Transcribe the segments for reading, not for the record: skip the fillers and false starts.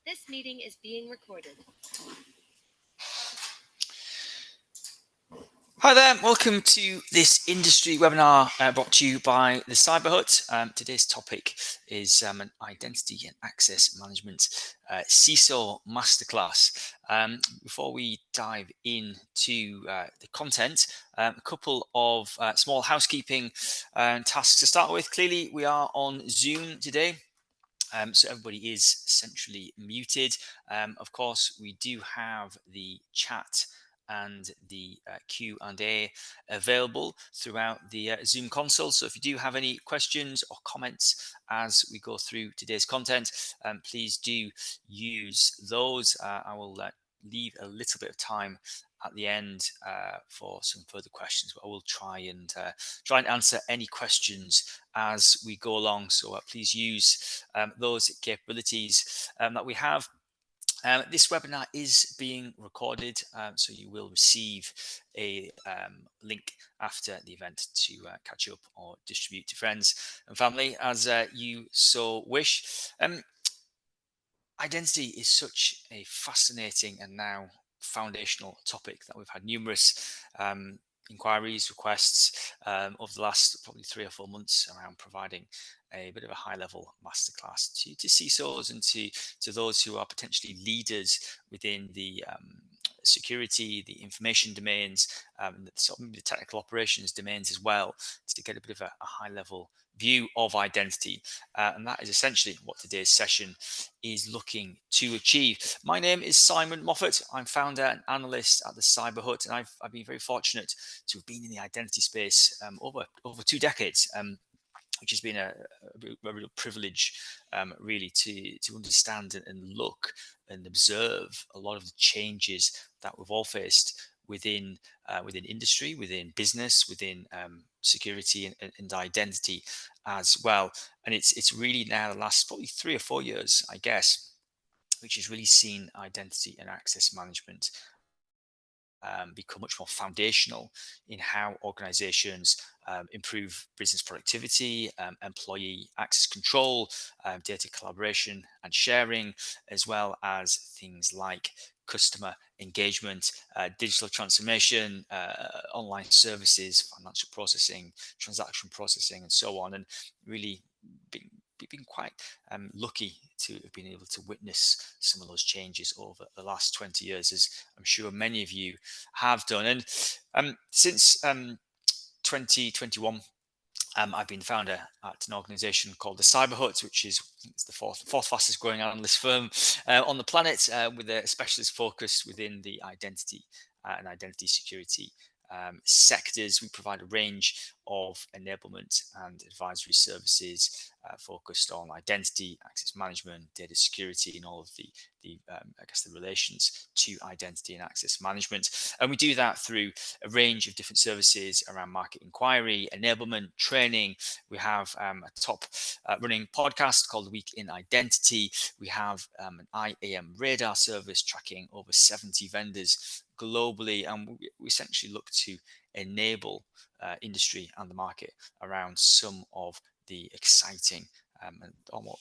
This meeting is being recorded. Hi there, welcome to this industry webinar brought to you by the Cyber Hut. Today's topic is an identity and access management CISO masterclass. Before we dive into the content, a couple of small housekeeping tasks to start with. Clearly, we are on Zoom today. So everybody is centrally muted. Of course, we do have the chat and the Q&A available throughout the Zoom console. So if you do have any questions or comments as we go through today's content, please do use those. I will leave a little bit of time at the end for some further questions, but I will try and answer any questions as we go along. So please use those capabilities that we have. This webinar is being recorded, so you will receive a link after the event to catch up or distribute to friends and family as you so wish. Identity is such a fascinating and now foundational topic that we've had numerous inquiries, requests over the last probably 3 or 4 months around providing a bit of a high-level masterclass to CISOs and to those who are potentially leaders within the security, the information domains, the technical operations domains as well, to get a bit of a high-level view of identity. And that is essentially what today's session is looking to achieve. My name is Simon Moffatt. I'm founder and analyst at the Cyber Hut, and I've been very fortunate to have been in the identity space over 2 decades. Which has been a real privilege, really, to understand and look and observe a lot of the changes that we've all faced within industry, within business, within security and identity as well. And it's really now the last probably 3 or 4 years, I guess, which has really seen identity and access management become much more foundational in how organizations improve business productivity, employee access control, data collaboration and sharing, as well as things like customer engagement, digital transformation, online services, financial processing, transaction processing, and so on. And really been quite lucky to have been able to witness some of those changes over the last 20 years, as I'm sure many of you have done. And since 2021, I've been founder at an organization called the Cyber Hut, which is it's the fourth fastest growing analyst firm on the planet, with a specialist focus within the identity and identity security sectors. We provide a range of enablement and advisory services focused on identity, access management, data security, and all of the relations to identity and access management. And we do that through a range of different services around market inquiry, enablement, training. We have a top running podcast called The Week in Identity. We have an IAM radar service tracking over 70 vendors globally, and we essentially look to enable industry and the market around some of the exciting and more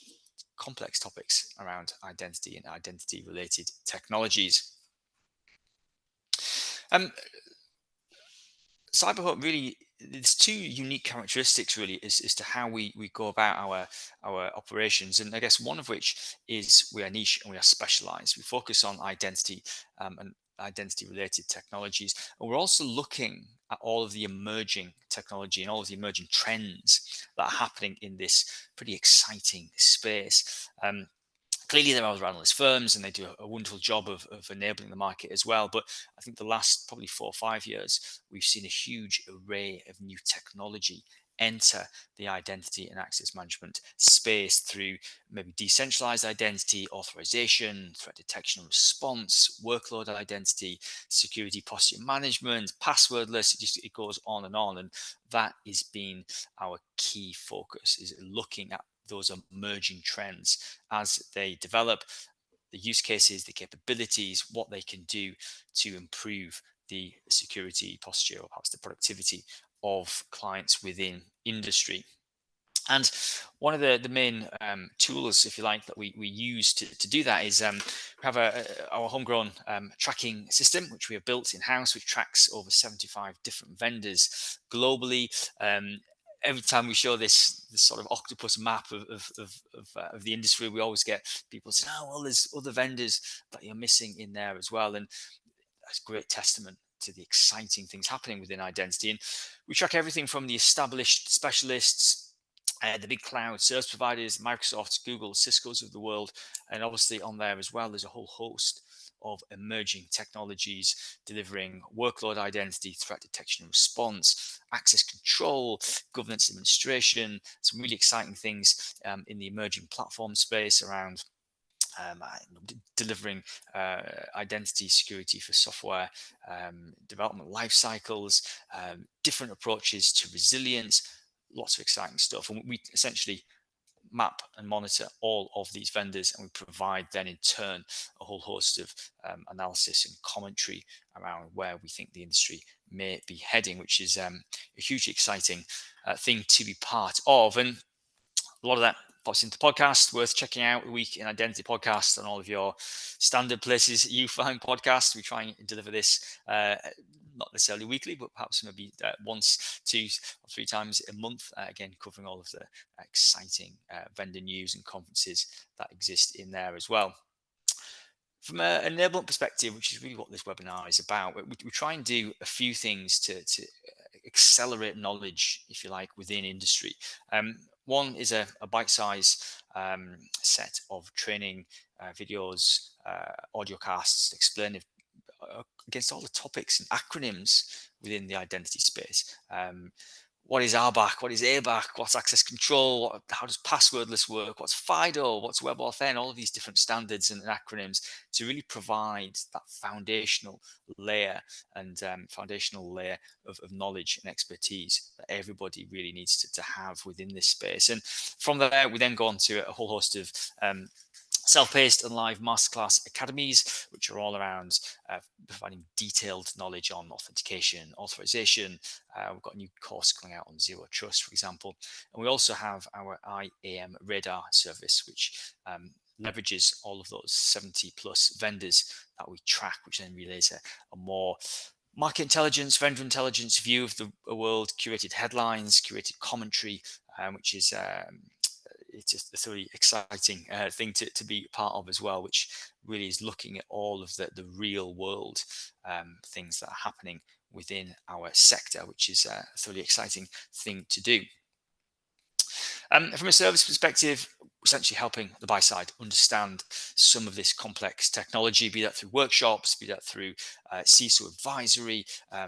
complex topics around identity and identity related technologies. Cyber Hut really, there's 2 unique characteristics really as to how we go about our operations, and I guess one of which is we are niche and we are specialized. We focus on identity and identity related technologies, and we're also looking at all of the emerging technology and all of the emerging trends that are happening in this pretty exciting space. Clearly, there are other analyst firms and they do a wonderful job of enabling the market as well. But I think the last probably 4 or 5 years, we've seen a huge array of new technology enter the identity and access management space through maybe decentralized identity, authorization, threat detection and response, workload identity, security posture management, passwordless. It goes on. And that has been our key focus, is looking at those emerging trends as they develop, the use cases, the capabilities, what they can do to improve the security posture or perhaps the productivity of clients within industry. And one of the main tools, if you like, that we use to do that is we have our homegrown tracking system, which we have built in-house, which tracks over 75 different vendors globally. Every time we show this sort of octopus map of the industry, we always get people saying, "Oh, well, there's other vendors that you're missing in there as well," and that's a great testament to the exciting things happening within identity. And we track everything from the established specialists, the big cloud service providers, Microsoft, Google, Cisco's of the world, and obviously on there as well, there's a whole host of emerging technologies delivering workload identity, threat detection and response, access control, governance administration, some really exciting things in the emerging platform space around um, delivering identity security for software development life cycles, different approaches to resilience, lots of exciting stuff. And we essentially map and monitor all of these vendors, and we provide then in turn a whole host of analysis and commentary around where we think the industry may be heading, which is a hugely exciting thing to be part of. And a lot of that pops into podcast, worth checking out. The Week in Identity podcast on all of your standard places you find podcasts. We try and deliver this not necessarily weekly, but perhaps maybe once, 2 or 3 times a month. Again, covering all of the exciting vendor news and conferences that exist in there as well. From an enablement perspective, which is really what this webinar is about, we try and do a few things to accelerate knowledge, if you like, within industry. One is a bite-size set of training videos, audio casts explaining against all the topics and acronyms within the identity space. What is RBAC? What is ABAC? What's access control? How does passwordless work? What's FIDO? What's WebAuthn? All of these different standards and acronyms to really provide that foundational layer and foundational layer of knowledge and expertise that everybody really needs to have within this space. And from there, we then go on to a whole host of self-paced and live masterclass academies, which are all around providing detailed knowledge on authentication, authorization. We've got a new course coming out on zero trust, for example. And we also have our IAM radar service, which leverages all of those 70 plus vendors that we track, which then relays a more market intelligence, vendor intelligence view of the world, curated headlines, curated commentary, which is it's just a really exciting thing to be part of as well, which really is looking at all of the real world things that are happening within our sector, which is a thoroughly exciting thing to do. From a service perspective, essentially helping the buy side understand some of this complex technology, be that through workshops, be that through CISO advisory,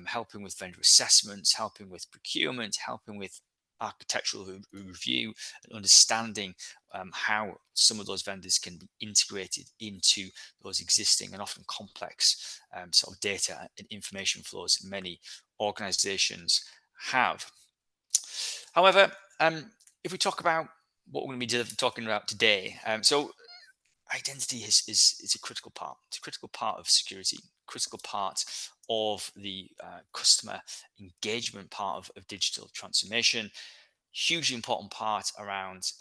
helping with vendor assessments, helping with procurement, helping with architectural review, and understanding how some of those vendors can be integrated into those existing and often complex sort of data and information flows many organizations have. However, if we talk about what we're going to be talking about today, so identity is a critical part. It's a critical part of security, critical part of the customer engagement part of digital transformation. Hugely important part around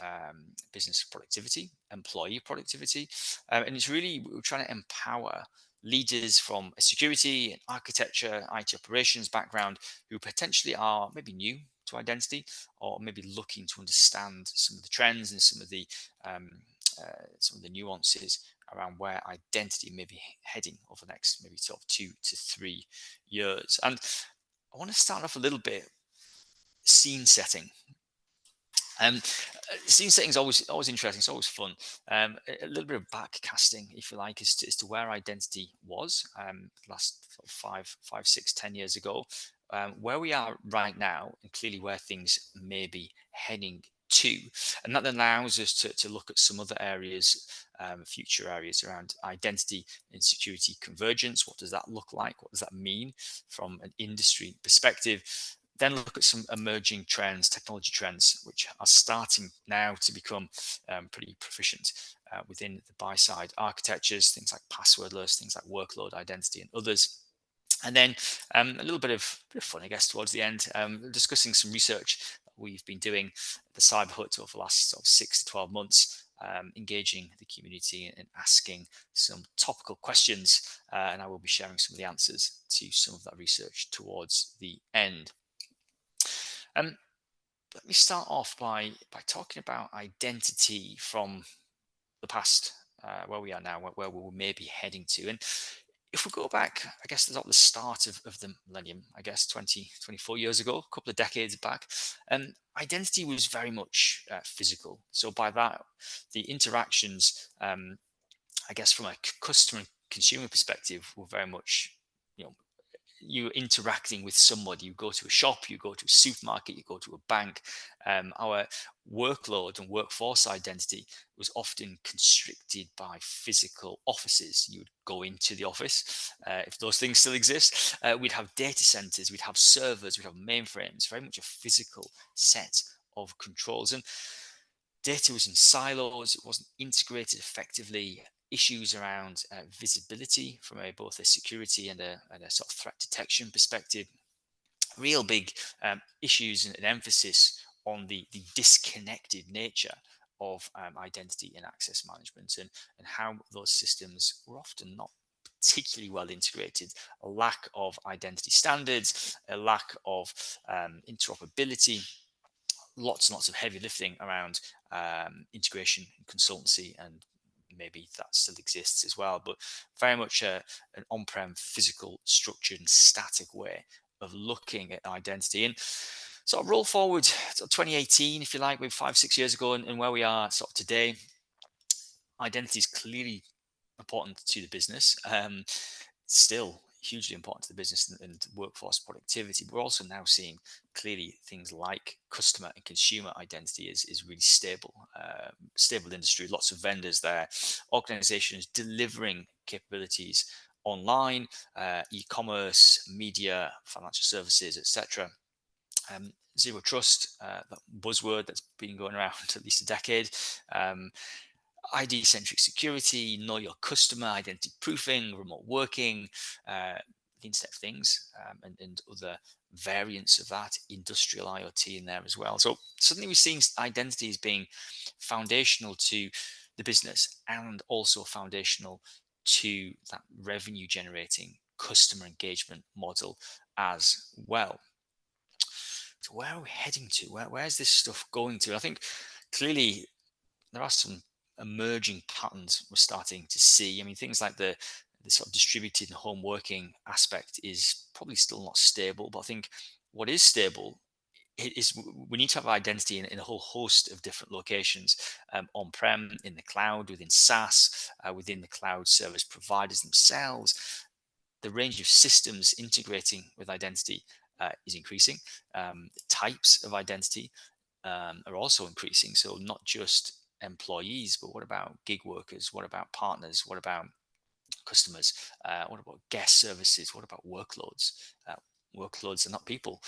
business productivity, employee productivity, and it's really we're trying to empower leaders from a security and architecture, IT operations background who potentially are maybe new to identity or maybe looking to understand some of the trends and um, some of the nuances around where identity may be heading over the next maybe sort of 2 to 3 years. And I want to start off a little bit scene setting. Scene setting is always interesting. It's always fun. A little bit of backcasting, if you like, as to where identity was last 5, 6, 10 years ago, where we are right now, and clearly where things may be heading to. And that allows us to look at some other areas, future areas around identity and security convergence. What does that look like? What does that mean from an industry perspective? Then look at some emerging trends, technology trends, which are starting now to become pretty proficient within the buy side architectures, things like passwordless, things like workload identity, and others. And then a little bit of fun, I guess, towards the end, discussing some research that we've been doing at the Cyber Hut over the last sort of 6 to 12 months, engaging the community and asking some topical questions, and I will be sharing some of the answers to some of that research towards the end. Let me start off by talking about identity from the past, where we are now, where we may be heading to. And if we go back, I guess that's at the start of the millennium, I guess 24 years ago, a couple of decades back, identity was very much physical. So by that, the interactions, I guess from a customer and consumer perspective, were very much, you know, you're interacting with somebody. You go to a shop, you go to a supermarket, you go to a bank. Our workload and workforce identity was often constricted by physical offices. You would go into the office, if those things still exist. We'd have data centers, we'd have servers, we'd have mainframes, very much a physical set of controls. And data was in silos, it wasn't integrated effectively. Issues around visibility from both a security and a sort of threat detection perspective. Real big issues and emphasis on the disconnected nature of identity and access management, and how those systems were often not particularly well integrated. A lack of identity standards, a lack of interoperability, lots and lots of heavy lifting around integration and consultancy, and maybe that still exists as well, but very much an on-prem physical structured and static way of looking at identity. And sort of roll forward to 2018, if you like, maybe 5-6 years ago, and where we are sort of today. Identity is clearly important to the business, still hugely important to the business and workforce productivity. But we're also now seeing clearly things like customer and consumer identity is really stable, stable industry, lots of vendors there, organizations delivering capabilities online, e-commerce, media, financial services, etc. Zero trust, that buzzword that's been going around at least a decade. ID-centric security, know your customer, identity proofing, remote working, the Internet of Things, and other variants of that, industrial IoT in there as well. So suddenly we're seeing identity as being foundational to the business and also foundational to that revenue generating customer engagement model as well. So where are we heading to? Where's this stuff going to? I think clearly there are some emerging patterns we're starting to see. I mean, things like the sort of distributed and home working aspect is probably still not stable, but I think what is stable is we need to have identity in a whole host of different locations, on-prem, in the cloud, within SaaS, within the cloud service providers themselves. The range of systems integrating with identity is increasing. The types of identity are also increasing. So not just employees, but what about gig workers? What about partners? What about customers? What about guest services? What about workloads? Workloads are not people.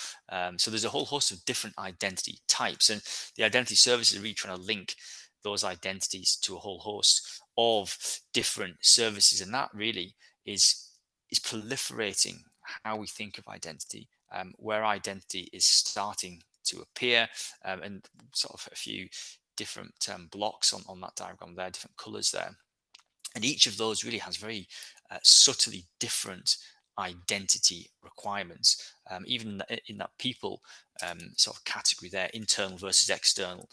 So there's a whole host of different identity types, and the identity services are really trying to link those identities to a whole host of different services, and that really is proliferating how we think of identity, where identity is starting to appear, and sort of a few different blocks on that diagram there, different colors there. And each of those really has very subtly different identity requirements. Even in that people sort of category there, internal versus external,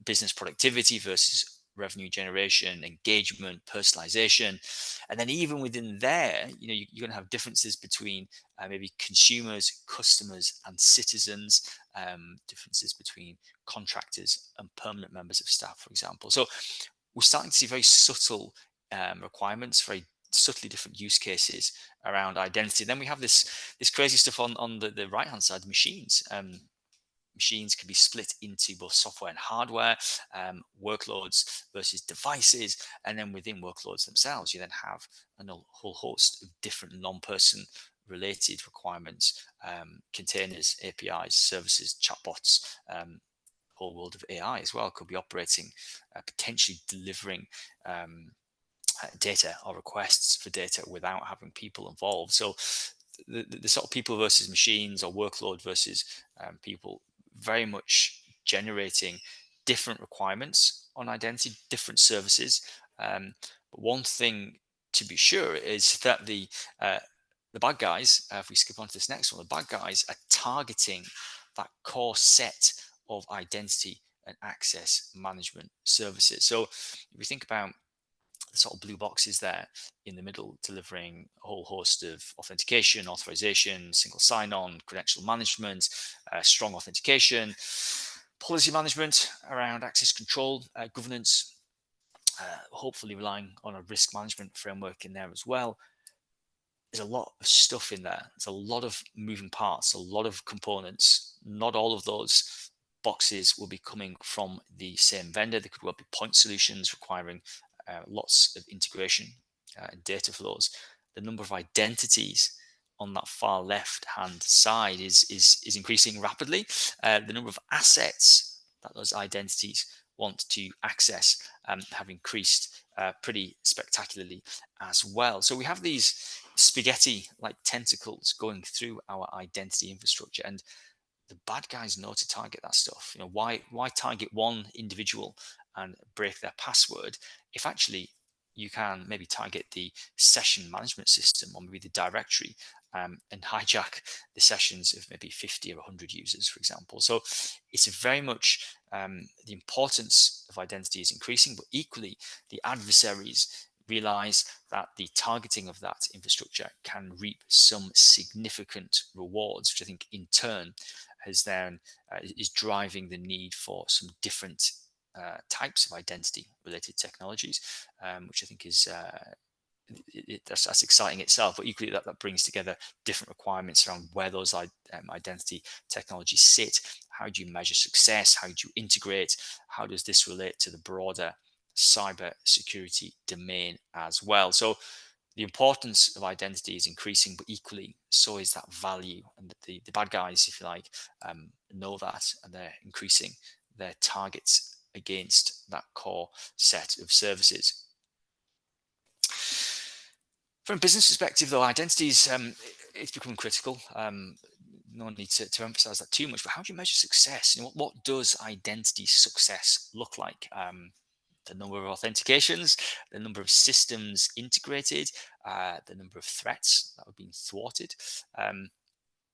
business productivity versus revenue generation, engagement, personalization. And then even within there, you're going to have differences between maybe consumers, customers, and citizens, differences between contractors and permanent members of staff, for example. So we're starting to see very subtle requirements, very subtly different use cases around identity. Then we have this crazy stuff on the right hand side, machines. Machines can be split into both software and hardware, workloads versus devices, and then within workloads themselves, you then have a whole host of different non-person related requirements, containers, APIs, services, chatbots, whole world of AI as well could be operating, potentially delivering data or requests for data without having people involved. So the sort of people versus machines or workload versus people very much generating different requirements on identity, different services. But one thing to be sure is that the bad guys, if we skip on to this next one, the bad guys are targeting that core set of identity and access management services. So if we think about the sort of blue boxes there in the middle, delivering a whole host of authentication, authorization, single sign-on, credential management, strong authentication, policy management around access control, governance, hopefully relying on a risk management framework in there as well. There's a lot of stuff in there. There's a lot of moving parts, a lot of components. Not all of those boxes will be coming from the same vendor. There could well be point solutions requiring lots of integration and data flows. The number of identities on that far left hand side is increasing rapidly. The number of assets that those identities want to access have increased pretty spectacularly as well. So we have these spaghetti like tentacles going through our identity infrastructure, and the bad guys know to target that stuff. Why target one individual and break their password if actually you can maybe target the session management system or maybe the directory, and hijack the sessions of maybe 50 or 100 users, for example. So it's very much the importance of identity is increasing, but equally the adversaries realize that the targeting of that infrastructure can reap some significant rewards, which I think in turn has then is driving the need for some different types of identity related technologies, which I think is that's exciting itself. But equally, that brings together different requirements around where those identity technologies sit. How do you measure success? How do you integrate? How does this relate to the broader cyber security domain as well? So the importance of identity is increasing, but equally so is that value. And the bad guys, if you like, know that, and they're increasing their targets against that core set of services. From a business perspective, though, identity is it's becoming critical. No need to emphasize that too much, but how do you measure success? What does identity success look like? The number of authentications, the number of systems integrated, the number of threats that have been thwarted.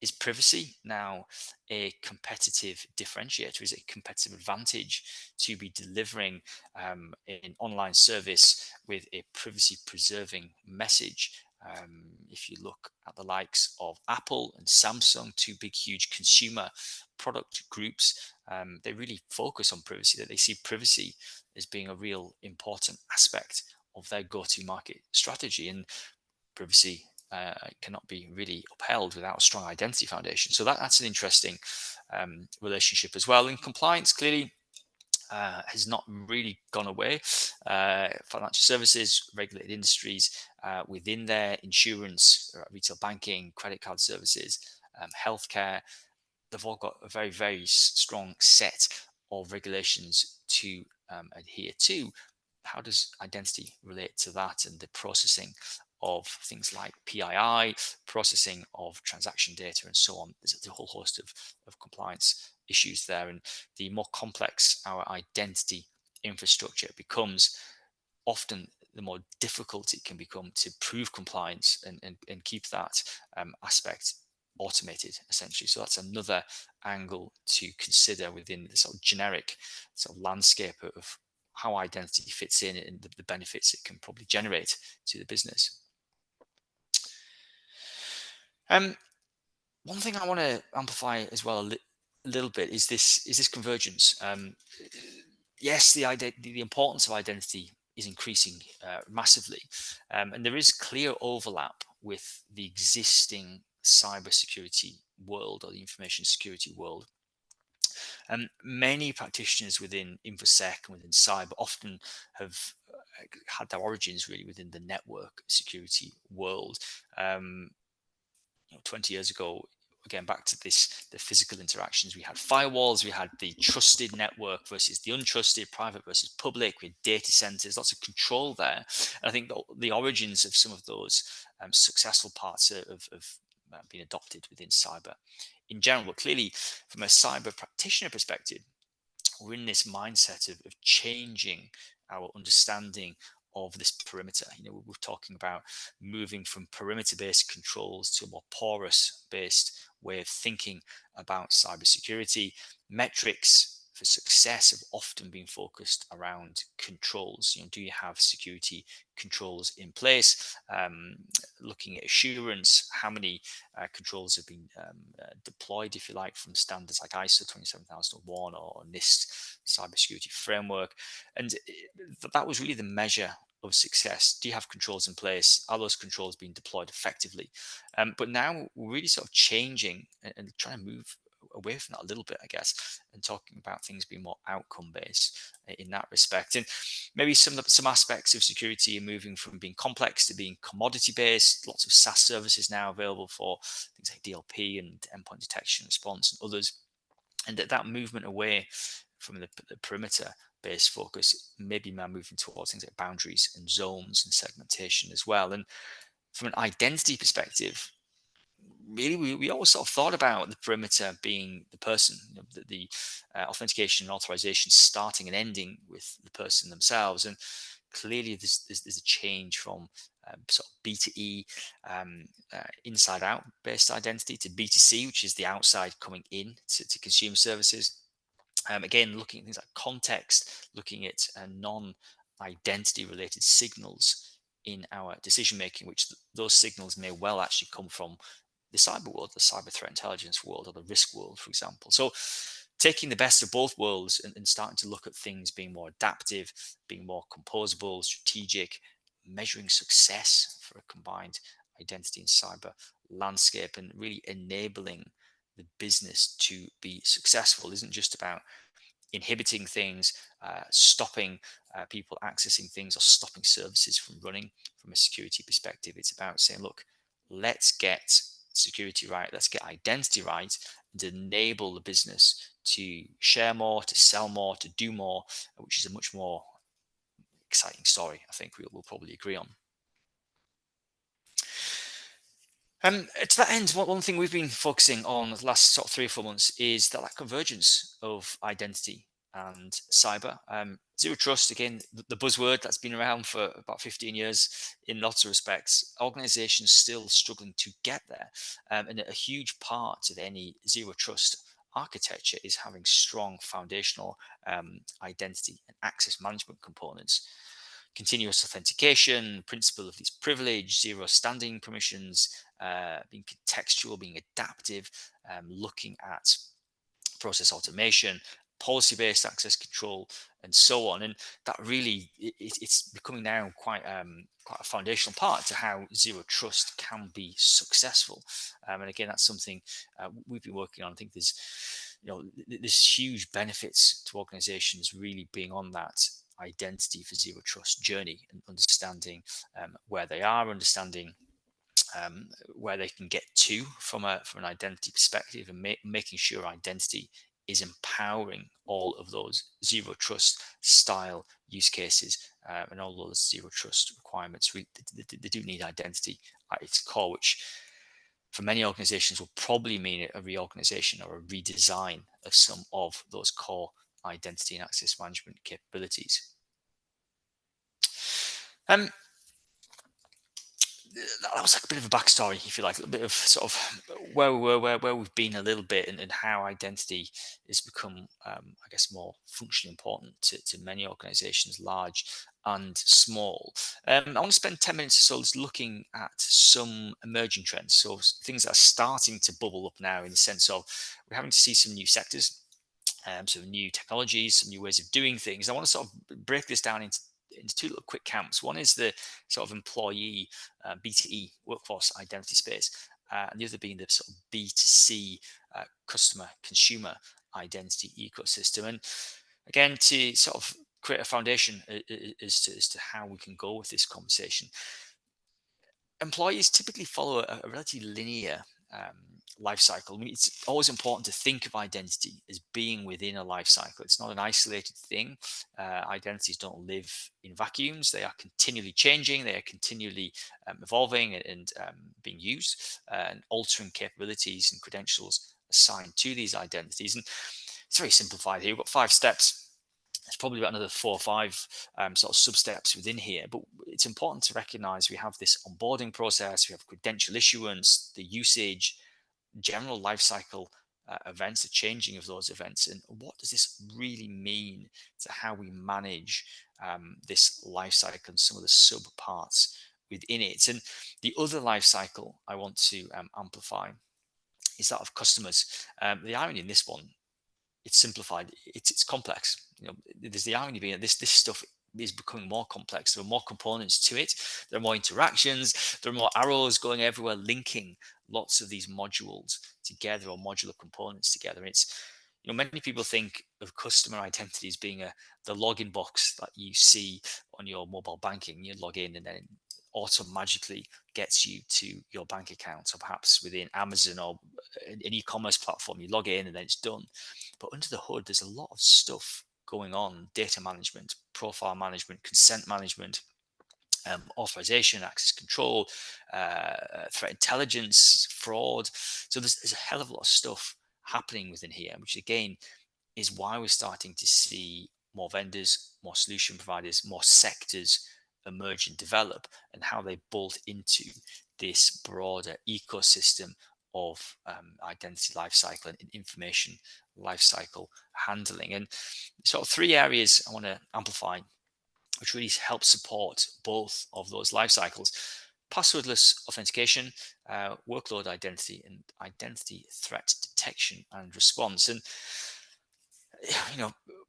Is privacy now a competitive differentiator? Is it a competitive advantage to be delivering an online service with a privacy preserving message? If you look at the likes of Apple and Samsung, two big, huge consumer product groups, they really focus on privacy, that they see privacy as being a real important aspect of their go-to-market strategy. And privacy cannot be really upheld without a strong identity foundation. So that's an interesting relationship as well. And compliance clearly has not really gone away. Financial services, regulated industries within their insurance, retail banking, credit card services, healthcare, they've all got a very, very strong set of regulations to adhere to. How does identity relate to that and the processing of things like PII, processing of transaction data, and so on? There's a whole host of compliance issues there. And the more complex our identity infrastructure becomes, often the more difficult it can become to prove compliance and keep that aspect automated, essentially. So that's another angle to consider within the sort of generic sort of landscape of how identity fits in and the benefits it can probably generate to the business. One thing I want to amplify as well a little bit is this convergence. Yes, the importance of identity is increasing massively, and there is clear overlap with the existing cybersecurity world or the information security world. Many practitioners within InfoSec and within cyber often have had their origins really within the network security world. 20 years ago, again, back to the physical interactions, we had firewalls, we had the trusted network versus the untrusted, private versus public, with data centers, lots of control there. And I think the origins of some of those successful parts have been adopted within cyber in general, but clearly from a cyber practitioner perspective, we're in this mindset of changing our understanding of this perimeter. We're talking about moving from perimeter-based controls to a more porous-based way of thinking about cybersecurity. Metrics for success have often been focused around controls. Do you have security controls in place? Looking at assurance, how many controls have been deployed, if you like, from standards like ISO 27001 or NIST cybersecurity framework. And that was really the measure of success. Do you have controls in place? Are those controls being deployed effectively? But now we're really sort of changing and trying to move away from that a little bit, I guess, and talking about things being more outcome based in that respect. And maybe some aspects of security are moving from being complex to being commodity based. Lots of SaaS services now available for things like DLP and endpoint detection response and others. And that movement away from the perimeter based focus maybe now moving towards things like boundaries and zones and segmentation as well. And from an identity perspective, really we always sort of thought about the perimeter being the person, the authentication and authorization starting and ending with the person themselves. And clearly there's a change from sort of B2E, inside out based identity, to B2C, which is the outside coming in to consumer services. Again, looking at things like context, looking at non-identity related signals in our decision making, which those signals may well actually come from the cyber world, the cyber threat intelligence world, or the risk world, for example. So taking the best of both worlds and starting to look at things being more adaptive, being more composable, strategic, measuring success for a combined identity and cyber landscape, and really enabling the business to be successful isn't just about inhibiting things, stopping people accessing things, or stopping services from running from a security perspective. It's about saying, look, let's get security right, let's get identity right, and enable the business to share more, to sell more, to do more, which is a much more exciting story, I think we'll probably agree on. To that end, one thing we've been focusing on the last sort of 3 or 4 months is that convergence of identity and cyber. Zero trust, again, the buzzword that's been around for about 15 years in lots of respects. Organizations still struggling to get there. And a huge part of any zero trust architecture is having strong foundational identity and access management components. Continuous authentication, principle of least privilege, zero standing permissions, being contextual, being adaptive, looking at process automation, policy-based access control, and so on. And that really, it's becoming now quite a foundational part to how zero trust can be successful. And again, that's something we've been working on. I think there's huge benefits to organizations really being on that identity for zero trust journey and understanding where they are, understanding where they can get to from an identity perspective, and making sure identity is empowering all of those zero trust style use cases, and all those zero trust requirements. They do need identity at its core, which for many organizations will probably mean a reorganization or a redesign of some of those core identity and access management capabilities. That was like a bit of a backstory, if you like, a bit of sort of where we were, where we've been a little bit, and how identity has become, I guess, more functionally important to many organizations, large and small. I want to spend 10 minutes or so just looking at some emerging trends. So things that are starting to bubble up now, in the sense of we're having to see some new sectors, some new technologies, some new ways of doing things. I want to sort of break this down into 2 little quick camps. One is the sort of employee B2E workforce identity space, and the other being the sort of B2C customer consumer identity ecosystem. And again, to sort of create a foundation as to how we can go with this conversation. Employees typically follow a relatively linear life cycle. I mean, it's always important to think of identity as being within a life cycle. It's not an isolated thing. Identities don't live in vacuums. They are continually changing. They are continually evolving and being used, and altering capabilities and credentials assigned to these identities. And it's very simplified here. We've got 5 steps. There's probably about another 4 or 5 sort of sub-steps within here, but it's important to recognize we have this onboarding process, we have credential issuance, the usage, general lifecycle events, the changing of those events, and what does this really mean to how we manage this lifecycle and some of the sub parts within it. And the other lifecycle I want to amplify is that of customers. The irony in this one, it's simplified, it's complex. There's the irony being that this stuff is becoming more complex. There are more components to it, there are more interactions, there are more arrows going everywhere, linking lots of these modules together, or modular components together. And it's, many people think of customer identity as being the login box that you see on your mobile banking. You log in and then auto magically gets you to your bank account, or perhaps within Amazon or an e-commerce platform, you log in and then it's done. But under the hood, there's a lot of stuff going on: data management, profile management, consent management, authorization, access control, threat intelligence, fraud. So there's a hell of a lot of stuff happening within here, which again is why we're starting to see more vendors, more solution providers, more sectors emerge and develop, and how they bolt into this broader ecosystem of identity lifecycle and information lifecycle handling. And sort of 3 areas I want to amplify, which really help support both of those life cycles: passwordless authentication, workload identity, and identity threat detection and response. And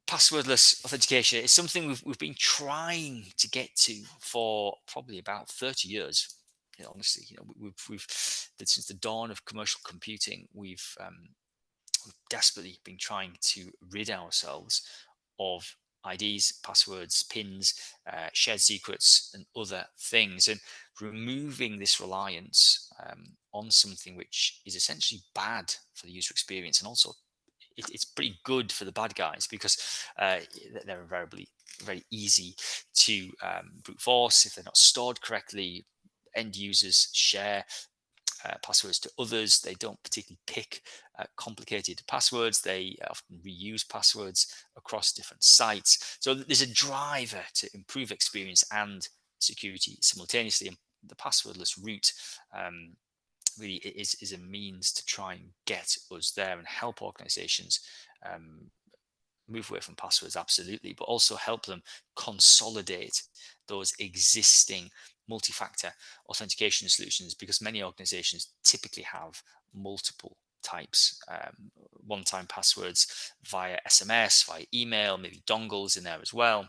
passwordless authentication is something we've been trying to get to for probably about 30 years. Honestly, we've since the dawn of commercial computing, we've desperately been trying to rid ourselves of IDs, passwords, pins, shared secrets, and other things, and removing this reliance on something which is essentially bad for the user experience, and also it's pretty good for the bad guys, because they're invariably very easy to brute force if they're not stored correctly. End users share passwords to others. They don't particularly pick complicated passwords. They often reuse passwords across different sites. So there's a driver to improve experience and security simultaneously. And the passwordless route really is a means to try and get us there and help organizations move away from passwords, absolutely, but also help them consolidate those existing multi-factor authentication solutions, because many organizations typically have multiple types, one-time passwords via SMS, via email, maybe dongles in there as well.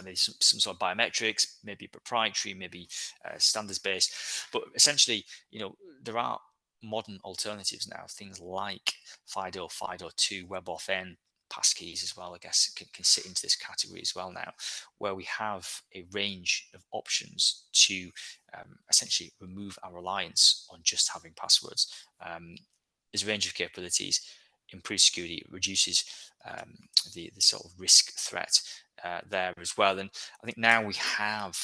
Maybe some sort of biometrics, maybe proprietary, maybe standards based. But essentially, there are modern alternatives now, things like FIDO, FIDO2, WebAuthn, passkeys as well, I guess, can sit into this category as well now, where we have a range of options to essentially remove our reliance on just having passwords. There's a range of capabilities, improves security, reduces the sort of risk threat there as well. And I think now we have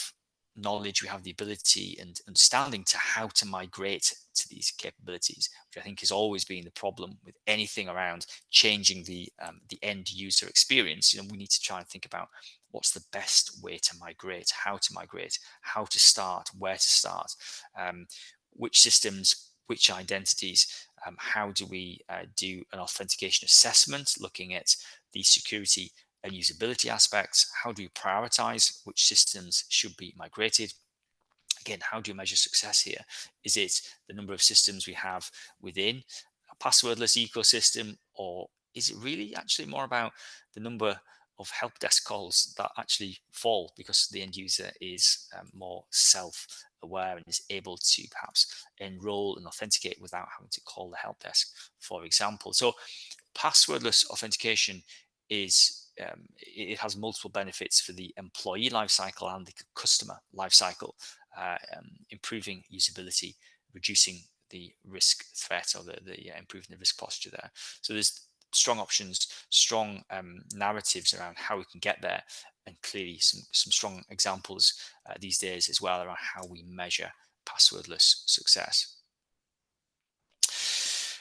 knowledge, we have the ability and understanding to how to migrate to these capabilities, which I think has always been the problem with anything around changing the end user experience. We need to try and think about what's the best way to migrate, how to start, where to start, which systems, which identities, how do we do an authentication assessment, looking at the security and usability aspects, how do we prioritize which systems should be migrated. Again, how do you measure success here? Is it the number of systems we have within a passwordless ecosystem, or is it really actually more about the number of help desk calls that actually fall because the end user is more self-aware and is able to perhaps enroll and authenticate without having to call the help desk, for example? So passwordless authentication it has multiple benefits for the employee lifecycle and the customer lifecycle, improving usability, reducing the risk threat, or improving the risk posture there. So there's strong options, strong narratives around how we can get there, and clearly some strong examples these days as well around how we measure passwordless success.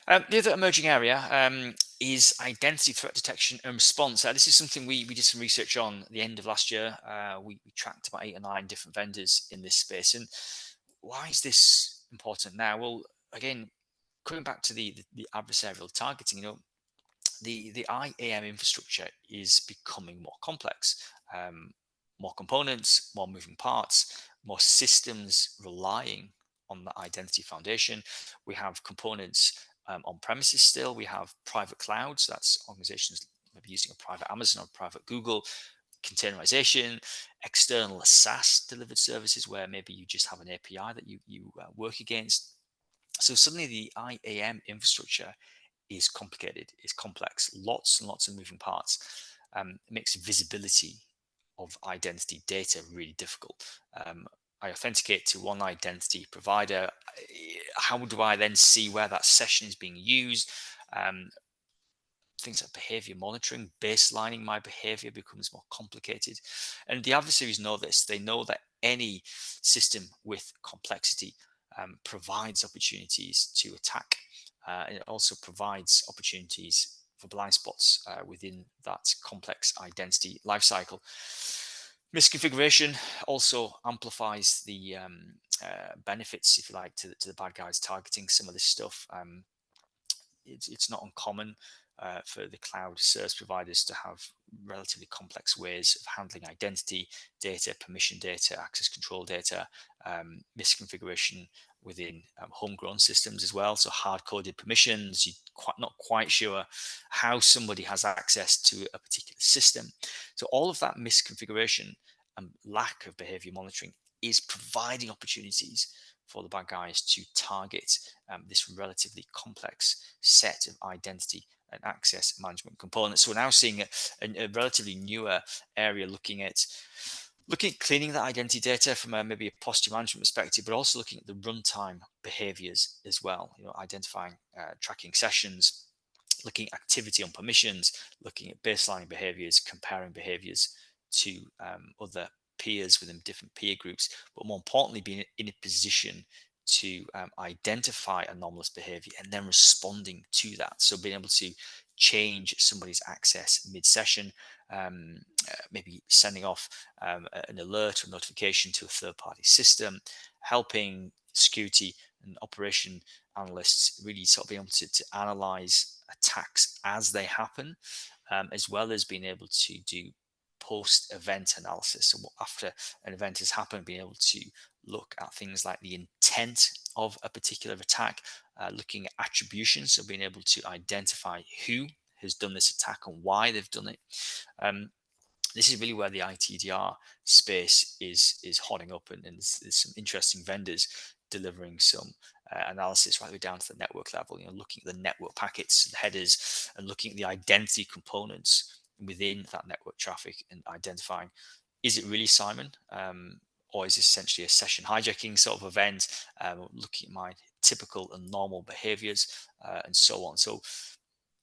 The other emerging area is identity threat detection and response. This is something we did some research on at the end of last year. We tracked about 8 or 9 different vendors in this space. And why is this important now? Well, again, coming back to the adversarial targeting, the IAM infrastructure is becoming more complex. More components, more moving parts, more systems relying on the identity foundation. We have components on premises still. We have private clouds. That's organizations maybe using a private Amazon or private Google. Containerization, external SaaS delivered services where maybe you just have an API that you work against. So suddenly the IAM infrastructure is complicated, it's complex, lots and lots of moving parts. It makes visibility of identity data really difficult. I authenticate to one identity provider. How do I then see where that session is being used? Things like behavior monitoring, baselining my behavior becomes more complicated. And the adversaries know this. They know that any system with complexity provides opportunities to attack. And it also provides opportunities for blind spots within that complex identity lifecycle. Misconfiguration also amplifies the benefits, if you like, to the bad guys targeting some of this stuff. It's not uncommon for the cloud service providers to have relatively complex ways of handling identity data, permission data, access control data, misconfiguration within homegrown systems as well. So hard-coded permissions, you're not quite sure how somebody has access to a particular system. So all of that misconfiguration and lack of behavior monitoring is providing opportunities for the bad guys to target this relatively complex set of identity and access management components. So we're now seeing a relatively newer area looking at cleaning that identity data from maybe a posture management perspective, but also looking at the runtime behaviors as well. Identifying, tracking sessions, looking at activity on permissions, looking at baselining behaviors, comparing behaviors to other peers within different peer groups, but more importantly, being in a position to identify anomalous behavior and then responding to that. So being able to change somebody's access mid-session, maybe sending off an alert or notification to a third-party system, helping security and operation analysts really sort of be able to analyze attacks as they happen, as well as being able to do post-event analysis. So after an event has happened, being able to look at things like the intent of a particular attack, looking at attribution, so being able to identify who has done this attack and why they've done it. This is really where the ITDR space is hotting up, and there's some interesting vendors delivering some analysis right the way down to the network level. Looking at the network packets, the headers, and looking at the identity components within that network traffic and identifying, is it really Simon, or is this essentially a session hijacking sort of event? Looking at my typical and normal behaviors, and so on. So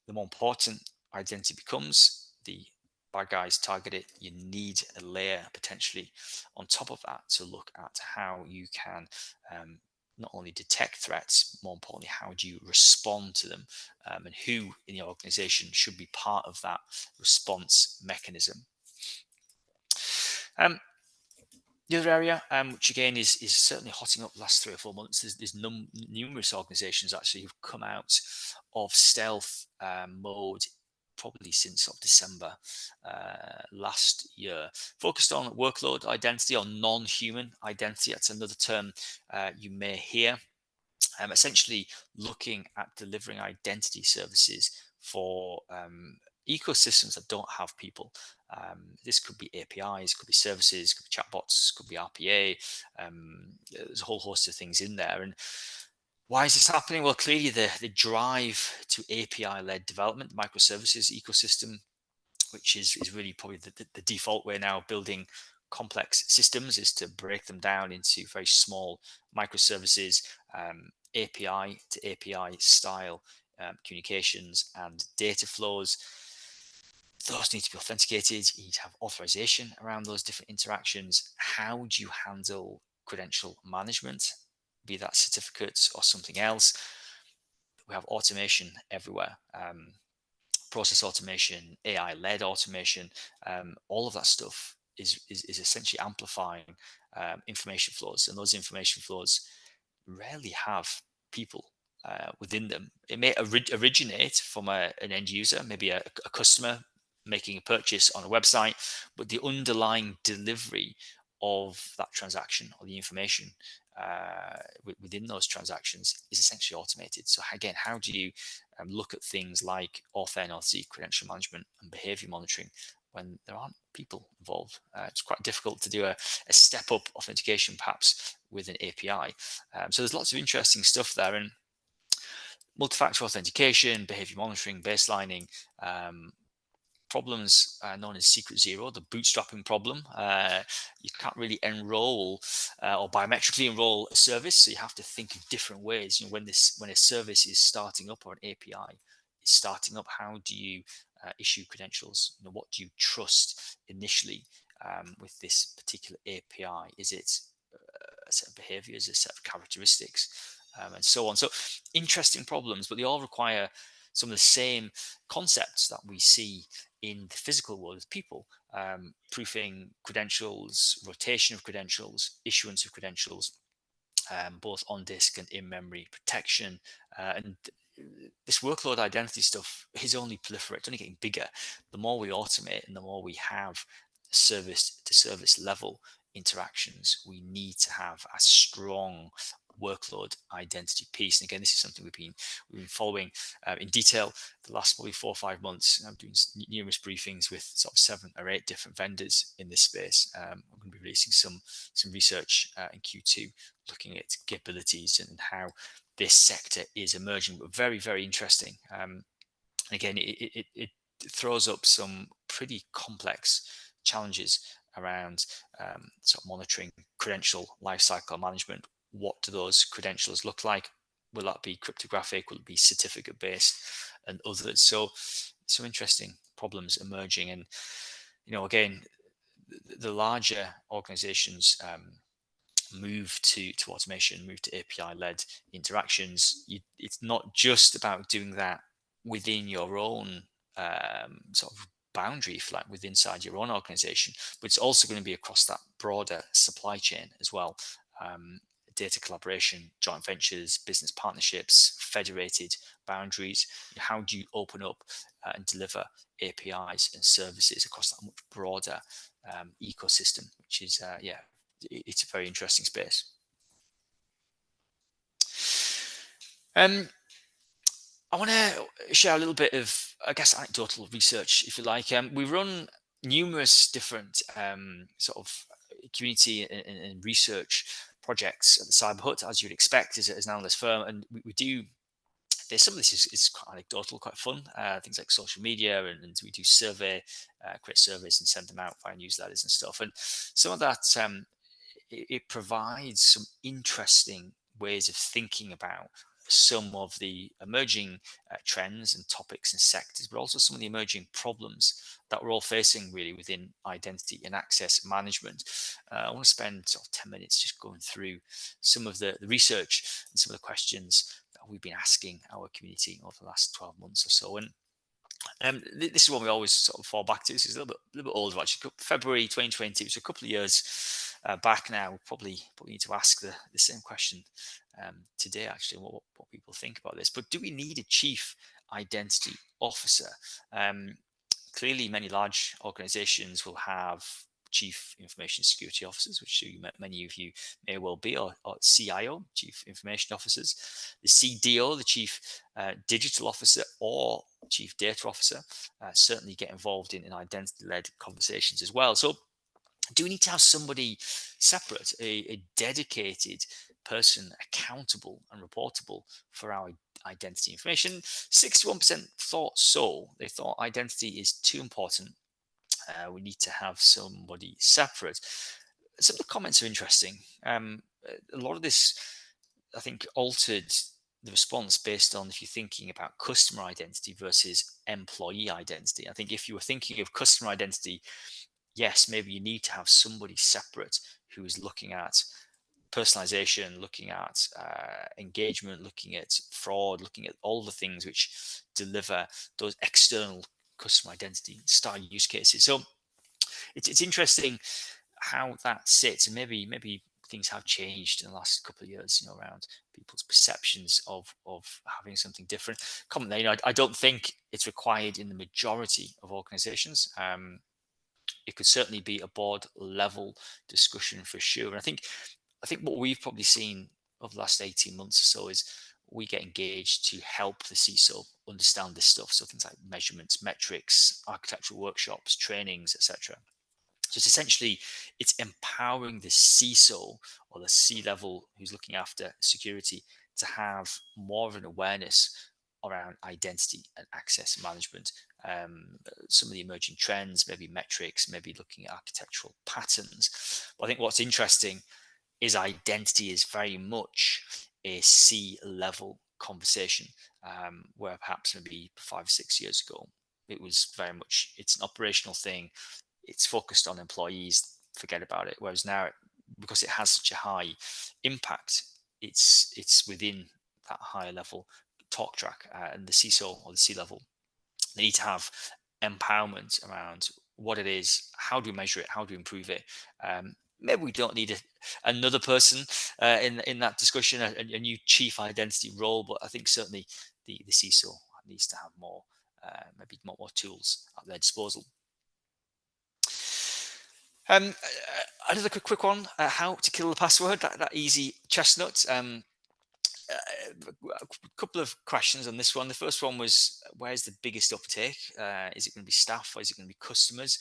the more important identity becomes, the bad guys target it. You need a layer potentially on top of that to look at how you can not only detect threats, more importantly, how do you respond to them, and who in the organization should be part of that response mechanism. The other area, which again is certainly hotting up the last 3 or 4 months, there's numerous organizations actually who've come out of stealth mode probably since sort of December last year, focused on workload identity or non-human identity. That's another term you may hear. Essentially looking at delivering identity services for ecosystems that don't have people. This could be APIs, could be services, could be chatbots, could be RPA. There's a whole host of things in there. And why is this happening? Well, clearly the drive to API-led development, microservices ecosystem, which is really probably the default way now of building complex systems, is to break them down into very small microservices, API to API style communications and data flows. Those need to be authenticated. You need to have authorization around those different interactions. How do you handle credential management, be that certificates or something else? we have automation everywhere. Process automation, AI-led automation, all of that stuff is essentially amplifying information flows, and those information flows rarely have people within them. It may originate from an end user, maybe a customer making a purchase on a website, but the underlying delivery of that transaction or the information within those transactions is essentially automated. So again, how do you look at things like authenticity, credential management, and behavior monitoring when there aren't people involved? It's quite difficult to do a step-up authentication, perhaps with an API. So there's lots of interesting stuff there, and multi-factor authentication, behavior monitoring, baselining, problems known as secret zero, the bootstrapping problem. You can't really enroll or biometrically enroll a service, so you have to think of different ways. When a service is starting up or an API is starting up, how do you issue credentials? What do you trust initially with this particular API? Is it a set of behaviors, a set of characteristics, and so on? So interesting problems, but they all require some of the same concepts that we see in the physical world with people: proofing credentials, rotation of credentials, issuance of credentials, both on disk and in memory, protection, and this workload identity stuff is only proliferating, only getting bigger. The more we automate and the more we have service to service level interactions, we need to have a strong workload identity piece. And again, this is something we've been following in detail the last probably 4 or 5 months. I'm doing numerous briefings with sort of 7 or 8 different vendors in this space. I'm going to be releasing some research in Q2 looking at capabilities and how this sector is emerging, but very, very interesting. And again, it throws up some pretty complex challenges around sort of monitoring credential lifecycle management. What do those credentials look like? Will that be cryptographic? Will it be certificate based, and others? So some interesting problems emerging. And again, the larger organizations move to automation, move to API-led interactions. It's not just about doing that within your own sort of boundary, if you like, inside your own organization, but it's also going to be across that broader supply chain as well. Data collaboration, joint ventures, business partnerships, federated boundaries. How do you open up and deliver APIs and services across that much broader ecosystem, which is it's a very interesting space. I want to share a little bit of, I guess, anecdotal research, if you like. We run numerous different sort of community and research projects at the Cyber Hut, as you'd expect as an analyst firm, and we do. There's some of this is quite anecdotal, quite fun. Things like social media, and we do create surveys and send them out via newsletters and stuff. And some of that it provides some interesting ways of thinking about some of the emerging trends and topics and sectors, but also some of the emerging problems that we're all facing really within identity and access management. I want to spend sort of 10 minutes just going through some of the research and some of the questions that we've been asking our community over the last 12 months or so. And this is one we always sort of fall back to. This is a little bit older, actually. February 2020, which is a couple of years back now. Probably need to ask the same question today, actually, what people think about this. But do we need a chief identity officer? Clearly, many large organizations will have chief information security officers, which many of you may well be, or CIO, chief information officers, the CDO, the chief digital officer, or chief data officer, certainly get involved in identity-led conversations as well. So do we need to have somebody separate, a dedicated person accountable and reportable for our identity information? 61% thought so. They thought identity is too important. We need to have somebody separate. Some of the comments are interesting. A lot of this, I think, altered the response based on if you're thinking about customer identity versus employee identity. I think if you were thinking of customer identity, yes, maybe you need to have somebody separate who is looking at personalization, looking at engagement, looking at fraud, looking at all the things which deliver those external customer identity style use cases. So it's interesting how that sits, and maybe things have changed in the last couple of years, around people's perceptions of having something different. Comment there, I don't think it's required in the majority of organizations. It could certainly be a board level discussion for sure. And I think what we've probably seen over the last 18 months or so is we get engaged to help the CISO understand this stuff. So things like measurements, metrics, architectural workshops, trainings, etc. So it's empowering the CISO or the C-level who's looking after security to have more of an awareness around identity and access management. Some of the emerging trends, maybe metrics, maybe looking at architectural patterns. But I think what's interesting is identity is very much a C-level conversation, where perhaps maybe 5 or 6 years ago, it was very much, it's an operational thing, it's focused on employees, forget about it. Whereas now, because it has such a high impact, it's within that higher level talk track, and the CISO or the C level, they need to have empowerment around what it is, how do we measure it, how do we improve it. Maybe we don't need another person in that discussion, a new chief identity role, but I think certainly the CISO needs to have more, maybe more tools at their disposal. Another quick one, how to kill the password, that easy chestnut. A couple of questions on this one. The first one was, where's the biggest uptake? Is it going to be staff, or is it going to be customers?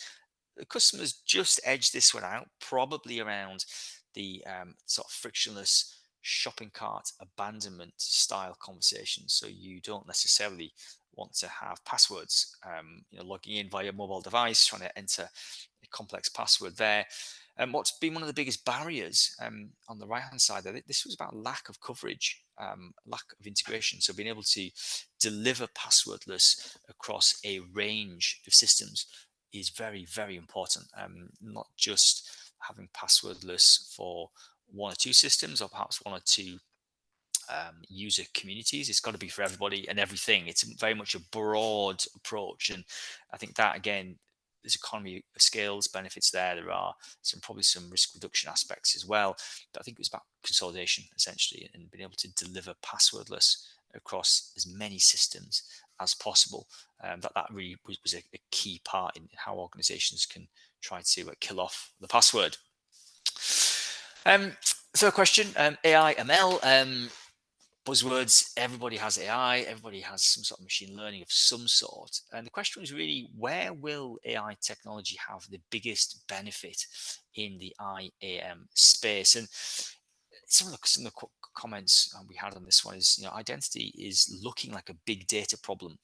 The customers just edged this one out, probably around the sort of frictionless shopping cart abandonment style conversation. So you don't necessarily want to have passwords, logging in via mobile device, trying to enter a complex password there. And what's been one of the biggest barriers, on the right hand side, this was about lack of coverage, lack of integration. So being able to deliver passwordless across a range of systems is very, very important. Not just having passwordless for one or two systems, or perhaps one or two user communities. It's got to be for everybody and everything. It's very much a broad approach, and I think that, again, there's economy of scales benefits there. There are probably some risk reduction aspects as well. But I think it was about consolidation, essentially, and being able to deliver passwordless across as many systems as possible. That really was a key part in how organizations can try to kill off the password. Third question, AI, ML. Buzzwords, everybody has AI, everybody has some sort of machine learning of some sort. And the question is really, where will AI technology have the biggest benefit in the IAM space? And some of the comments we had on this one is, identity is looking like a big data problem.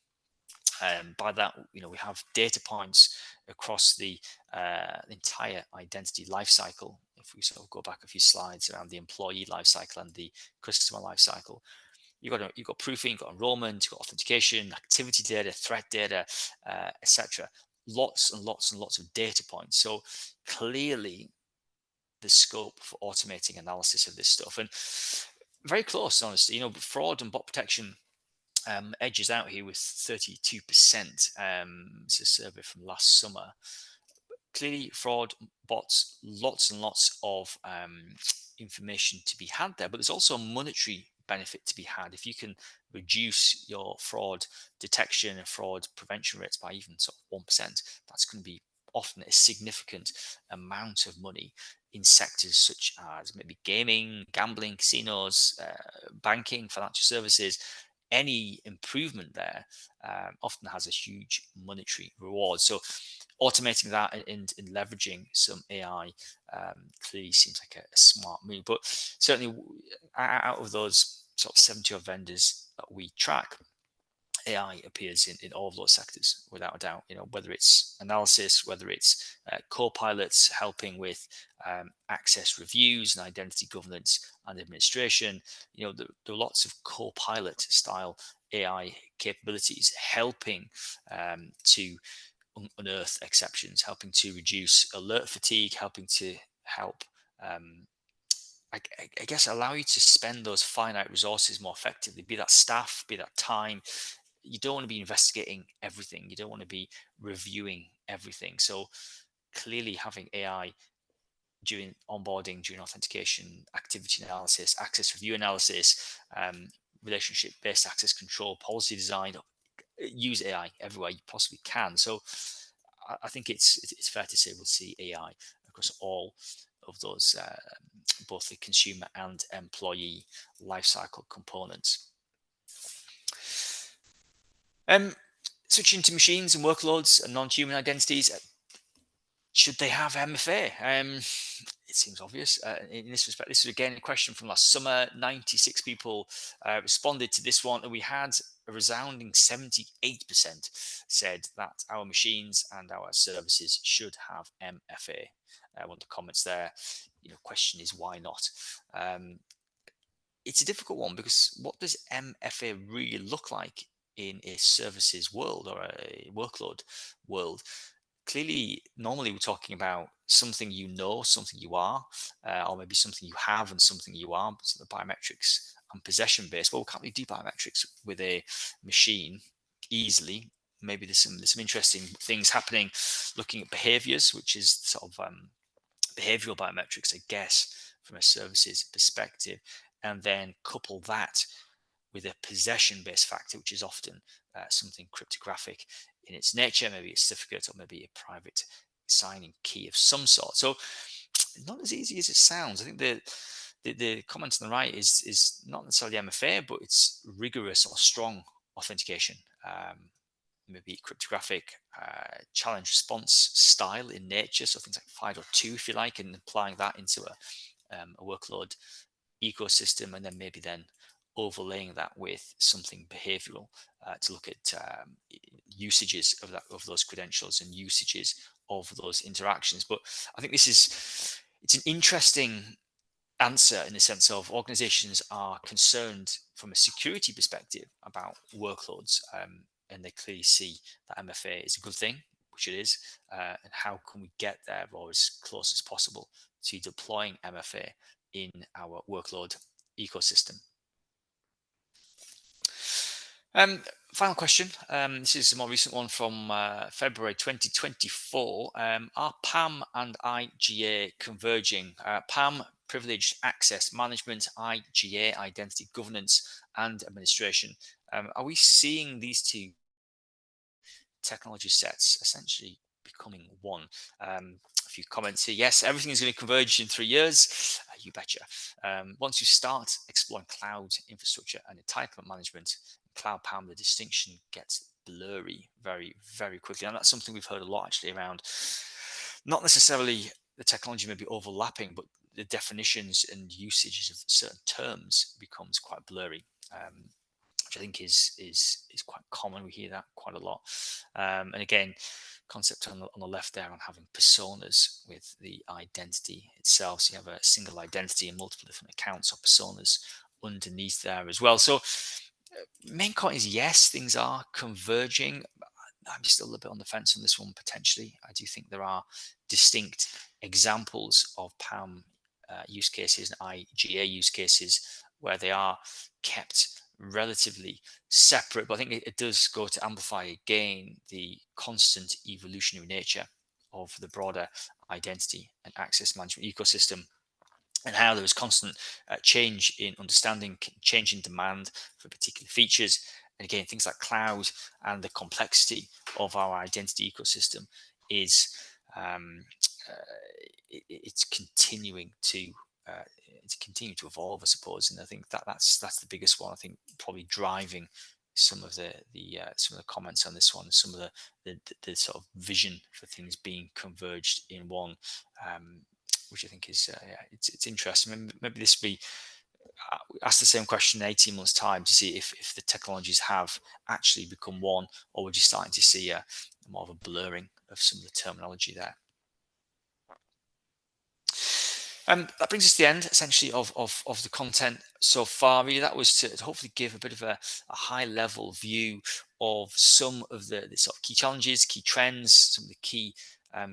By that, we have data points across the entire identity lifecycle. If we sort of go back a few slides around the employee lifecycle and the customer lifecycle, you've got proofing, you've got enrollment, you've got authentication, activity data, threat data, etc. Lots and lots and lots of data points. So clearly, the scope for automating analysis of this stuff, and very close, honestly. Fraud and bot protection edges out here with 32%. It's a survey from last summer. Clearly, fraud, bots, lots and lots of information to be had there, but there's also a monetary benefit to be had. If you can reduce your fraud detection and fraud prevention rates by even sort of 1%, that's going to be often a significant amount of money in sectors such as maybe gaming, gambling, casinos, banking, financial services. Any improvement there often has a huge monetary reward. So automating that and leveraging some AI clearly seems like a smart move. But certainly, out of those sort of 70 odd vendors that we track, AI appears in all of those sectors, without a doubt. Whether it's analysis, whether it's co-pilots helping with access reviews and identity governance and administration. There are lots of co-pilot style AI capabilities helping to unearth exceptions, helping to reduce alert fatigue, helping to help I guess allow you to spend those finite resources more effectively, be that staff, be that time. You don't want to be investigating everything. You don't want to be reviewing everything. So clearly having AI during onboarding, during authentication, activity analysis, access review analysis, relationship-based access control, policy design, use AI everywhere you possibly can. So I think it's fair to say we'll see AI across all of those, both the consumer and employee lifecycle components. Switching to machines and workloads and non-human identities, should they have MFA? It seems obvious. In this respect, this is again a question from last summer. 96 people responded to this one, and we had a resounding 78% said that our machines and our services should have MFA. One of the comments there, question is why not? It's a difficult one because what does MFA really look like in a services world or a workload world? Clearly, normally we're talking about something something you are, or maybe something you have and something you are, so the biometrics and possession based. Well, we can't really do biometrics with a machine easily. Maybe there's some interesting things happening looking at behaviors, which is sort of behavioral biometrics, I guess, from a services perspective, and then couple that with a possession based factor, which is often something cryptographic in its nature, maybe a certificate or maybe a private signing key of some sort. So not as easy as it sounds. I think the comment on the right is not necessarily MFA, but it's rigorous or strong authentication. Maybe cryptographic challenge response style in nature, so things like FIDO2, if you like, and applying that into a workload ecosystem, and then maybe overlaying that with something behavioral to look at usages of those credentials and usages of those interactions. But I think it's an interesting answer in the sense of organizations are concerned from a security perspective about workloads, and they clearly see that MFA is a good thing, which it is, and how can we get there or as close as possible to deploying MFA in our workload ecosystem. Final question. This is a more recent one from February 2024. Are PAM and IGA converging? PAM, privileged access management, IGA, identity governance and administration. Are we seeing these two technology sets essentially becoming one? A few comments here. Yes, everything is going to converge in 3 years. You betcha. Once you start exploring cloud infrastructure and entitlement management, cloud PAM, the distinction gets blurry very, very quickly. And that's something we've heard a lot actually around, not necessarily the technology may be overlapping, but the definitions and usages of certain terms becomes quite blurry. Which I think is quite common. We hear that quite a lot. And again, concept on the left there on having personas with the identity itself. So you have a single identity and multiple different accounts or personas underneath there as well. So main point is yes, things are converging. I'm still a little bit on the fence on this one potentially. I do think there are distinct examples of PAM use cases and IGA use cases where they are kept relatively separate, but I think it does go to amplify again the constant evolutionary nature of the broader identity and access management ecosystem, and how there is constant change in understanding, change in demand for particular features. And again, things like cloud and the complexity of our identity ecosystem is it's continuing to evolve, I suppose. And I think that's the biggest one. I think probably driving some of the comments on this one, some of the sort of vision for things being converged in one, which I think is it's interesting. Maybe this will be ask the same question in 18 months' time to see if the technologies have actually become one, or we're just starting to see more of a blurring of some of the terminology there. That brings us to the end, essentially, of the content so far. Really, that was to hopefully give a bit of a high-level view of some of the sort of key challenges, key trends, some of the key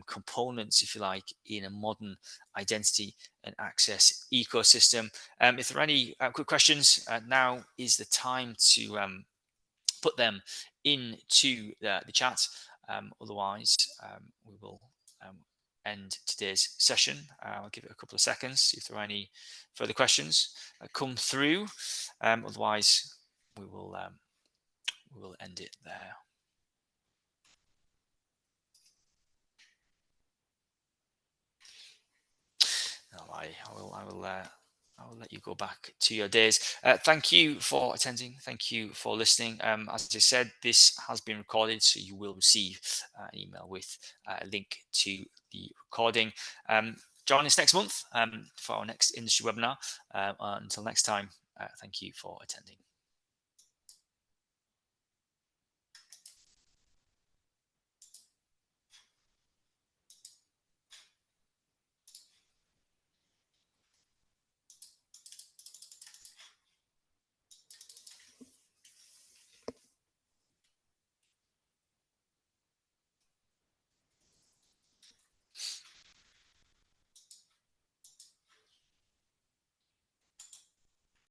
components, if you like, in a modern identity and access ecosystem. If there are any quick questions, now is the time to put them into the chat. Otherwise, we will end today's session. I'll give it a couple of seconds, see if there are any further questions that come through. Otherwise, we will end it there. No, I will let you go back to your days. Thank you for attending. Thank you for listening. As I said, this has been recorded, so you will receive an email with a link to the recording. Join us next month for our next industry webinar. Until next time, thank you for attending.